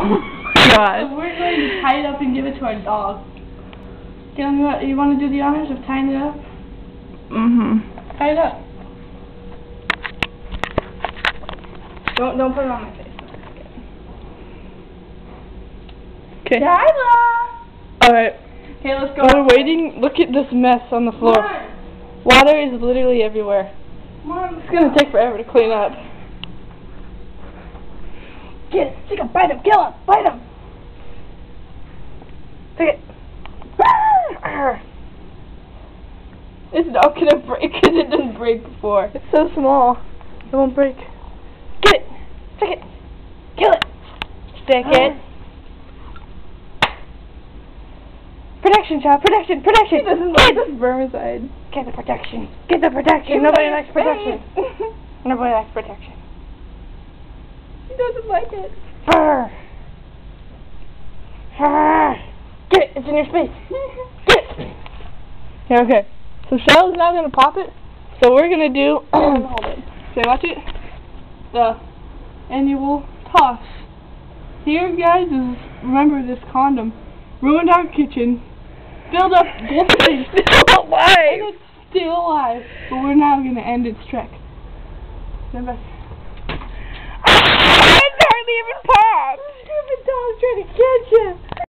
my god. So we're going to tie it up and give it to our dog. You want to do the honors of tying it up? Mm-hmm. Tie it up. Don't put it on my face. Okay. Kyla! Alright. Okay, let's go. While we're waiting, look at this mess on the floor. Water is literally everywhere. Mom, It's gonna take forever to clean up. get it. Take him. Bite him. Kill him. Bite him. Take it. It's not gonna break because it didn't break before. It's so small. It won't break. Get it. Take it. Kill it. Stick it. Protection, child. Protection. Protection. He doesn't like this vermicide. Get the protection. Get the protection. Nobody likes protection. Nobody likes protection. He doesn't like it. Brr. Brr. Get it. It's in your space. Get it. Yeah, okay. So Shell's now gonna pop it. So we're gonna do Hold it. okay, watch it. The annual toss. Here guys is remember this condom. Ruined our kitchen. Filled up both things. Still alive. And it's still alive. But we're now gonna end its trek. Stand back. It's hardly even popped. Stupid dog's trying to catch you.